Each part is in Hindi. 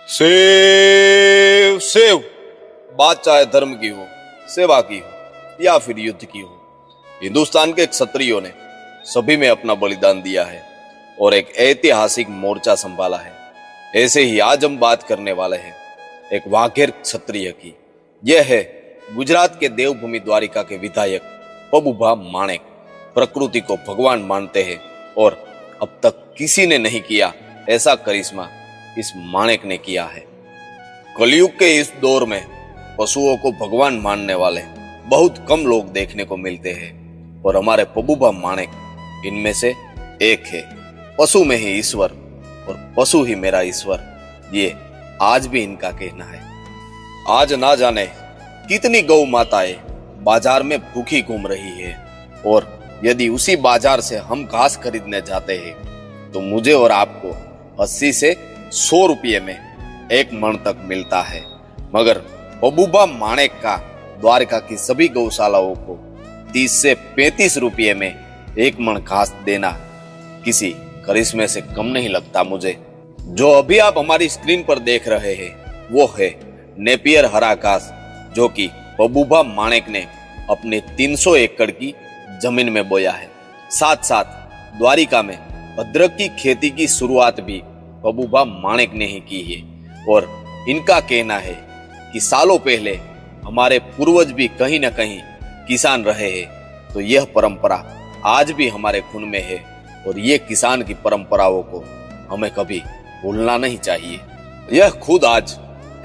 सेव सेव, बात चाहे धर्म की हो, सेवा की हो या फिर युद्ध की हो, हिंदुस्तान के क्षत्रियों ने सभी में अपना बलिदान दिया है और एक ऐतिहासिक मोर्चा संभाला है। ऐसे ही आज हम बात करने वाले हैं एक वाघेर क्षत्रिय की। यह है गुजरात के देवभूमि द्वारिका के विधायक पबुभा माणेक। प्रकृति को भगवान मानते हैं और अब तक किसी ने नहीं किया ऐसा करिश्मा इस माणेक ने किया है। कलयुग के इस दौर में पशुओं को भगवान मानने वाले बहुत कम लोग देखने को मिलते हैं और हमारे पबुभा माणेक इनमें से एक है। पशु में ही ईश्वर और पशु ही मेरा ईश्वर, ये आज भी इनका कहना है। आज ना जाने कितनी गौ माताएं बाजार में भूखी घूम रही है और यदि उसी बाजार से हम घास खरीदने जाते हैं तो मुझे और आपको 80 से 100 रुपये में एक मन तक मिलता है, मगर पबुभा माणेक का द्वारका की सभी गौशालाओं को 30 से 35 रुपये में एक मन घास देना किसी करिश्मे से कम नहीं लगता मुझे। जो अभी आप हमारी स्क्रीन पर देख रहे हैं वो है नेपियर हरा घास, जो कि पबुभा माणेक ने अपने 300 एकड़ की जमीन में बोया है। साथ साथ द्वारिका में अदरक की खेती की शुरुआत भी पबुभा माणेक ने ही की है और इनका कहना है कि सालों पहले हमारे पूर्वज भी कहीं न कहीं किसान रहे हैं, तो यह परंपरा आज भी हमारे खून में है और ये किसान की परंपराओं को हमें कभी भूलना नहीं चाहिए। यह खुद आज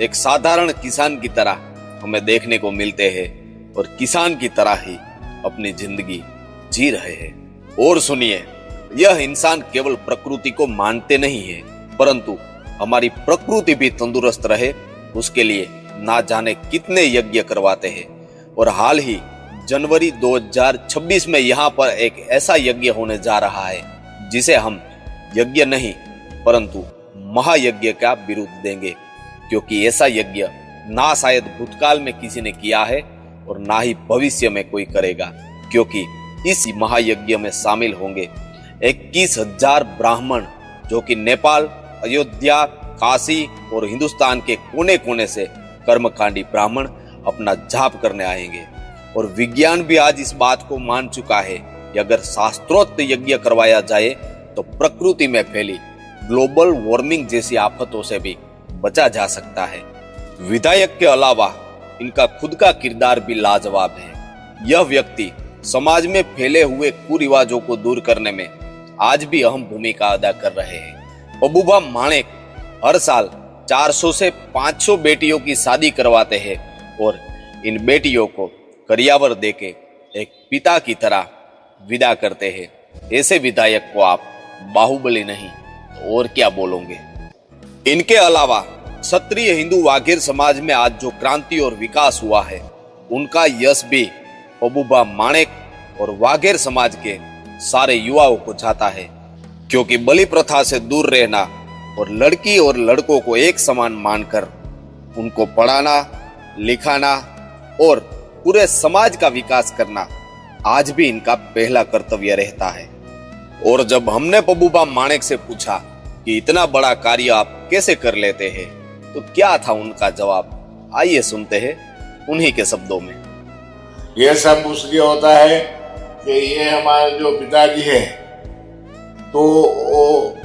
एक साधारण किसान की तरह हमें देखने को मिलते हैं और किसान की तरह ही अपनी जिंदगी जी रहे हैं। और सुनिए, यह इंसान केवल प्रकृति को मानते नहीं है, परंतु हमारी प्रकृति भी तंदुरुस्त रहे उसके लिए ना जाने कितने यज्ञ करवाते हैं। और हाल ही जनवरी 2026 में यहाँ पर एक ऐसा यज्ञ होने जा रहा है जिसे हम यज्ञ नहीं परंतु महायज्ञ का बिरुद देंगे, क्योंकि ऐसा यज्ञ ना शायद भूतकाल में किसी ने किया है और ना ही भविष्य में कोई करेगा, क्योंकि इस महायज्ञ में शामिल होंगे 21,000 ब्राह्मण, जो कि नेपाल, अयोध्या, काशी और हिंदुस्तान के कोने कोने से कर्मकांडी ब्राह्मण अपना जाप करने आएंगे। और विज्ञान भी आज इस बात को मान चुका है कि अगर शास्त्रोक्त यज्ञ करवाया जाए तो प्रकृति में फैली ग्लोबल वार्मिंग जैसी आफतों से भी बचा जा सकता है। विधायक के अलावा इनका खुद का किरदार भी लाजवाब है। यह व्यक्ति समाज में फैले हुए कुरिवाजों को दूर करने में आज भी अहम भूमिका अदा कर रहे हैं। पबुभा माणेक हर साल 400 से 500 बेटियों की शादी करवाते हैं और इन बेटियों को करियावर देके एक पिता की तरह विदा करते हैं। ऐसे विधायक को आप बाहुबली नहीं तो और क्या बोलोगे। इनके अलावा क्षत्रिय हिंदू वाघेर समाज में आज जो क्रांति और विकास हुआ है उनका यश भी पबुभा माणेक और वाघेर समाज के सारे युवाओं को जाता है, क्योंकि बलि प्रथा से दूर रहना और लड़की और लड़कों को एक समान मानकर उनको पढ़ाना लिखाना और पूरे समाज का विकास करना आज भी इनका पहला कर्तव्य रहता है। और जब हमने पबुभा माणेक से पूछा कि इतना बड़ा कार्य आप कैसे कर लेते हैं तो क्या था उनका जवाब, आइए सुनते हैं उन्हीं के शब्दों में। यह सब इसलिए होता है कि ये हमारे जो पिताजी है तो वो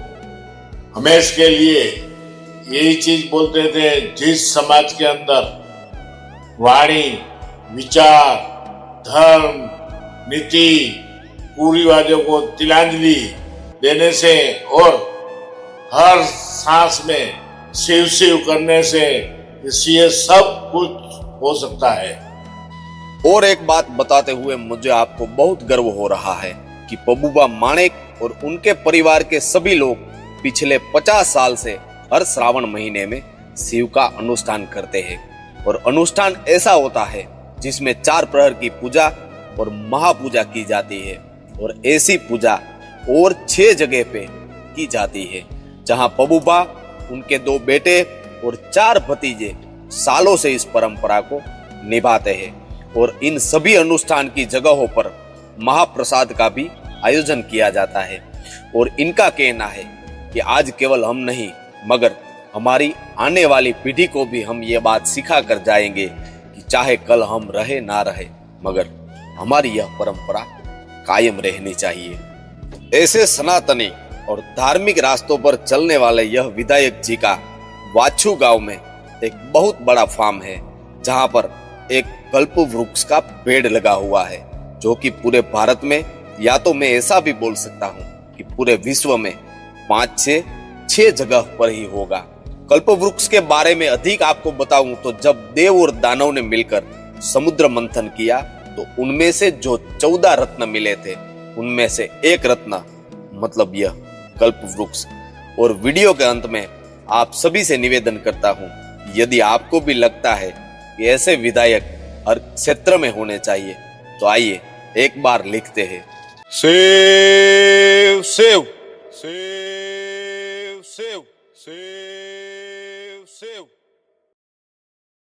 हमेशा के लिए यही चीज बोलते थे, जिस समाज के अंदर वाणी, विचार, धर्म, नीति, कुरिवाजों को तिलांजलि देने से और हर सांस में शिव शिव करने से इससे सब कुछ हो सकता है। और एक बात बताते हुए मुझे आपको बहुत गर्व हो रहा है कि पबुभा माणेक और उनके परिवार के सभी लोग पिछले 50 साल से हर श्रावण महीने में शिव का अनुष्ठान करते हैं। और अनुष्ठान ऐसा होता है जिसमें 4 प्रहर की पूजा और महापूजा की जाती है। और ऐसी पूजा और 6 जगह पे की जाती है जहां पबुभा, उनके 2 बेटे और 4 भतीजे सालों से इस परंपरा को निभाते हैं। और इन सभी अनुष्ठान की जगहों पर महाप्रसाद का भी आयोजन किया जाता है। और इनका कहना है कि आज केवल हम नहीं मगर हमारी आने वाली पीढ़ी को भी हम ये बात सिखा कर जाएंगे कि चाहे कल हम रहे ना रहे, मगर हमारी यह परंपरा कायम रहनी चाहिए। ऐसे सनातनी और धार्मिक रास्तों पर चलने वाले यह विधायक जी का वाछू गांव में एक बहुत बड़ा फार्म है, जहां पर एक कल्प वृक्ष का पेड़ लगा हुआ है, जो कि पूरे भारत में, या तो मैं ऐसा भी बोल सकता हूं कि पूरे विश्व में 5 से 6 जगह पर ही होगा। कल्प वृक्ष के बारे में अधिक आपको बताऊं तो जब देव और दानव ने मिलकर समुद्र मंथन किया तो उनमें से जो 14 रत्न मिले थे, उनमें से एक रत्न मतलब यह कल्प वृक्ष। और वीडियो के अंत में आप सभी से निवेदन करता हूं, यदि आपको भी लगता है कि ऐसे विधायक हर क्षेत्र में होने चाहिए, तो आइए एक बार लिखते हैं, save save save save save save.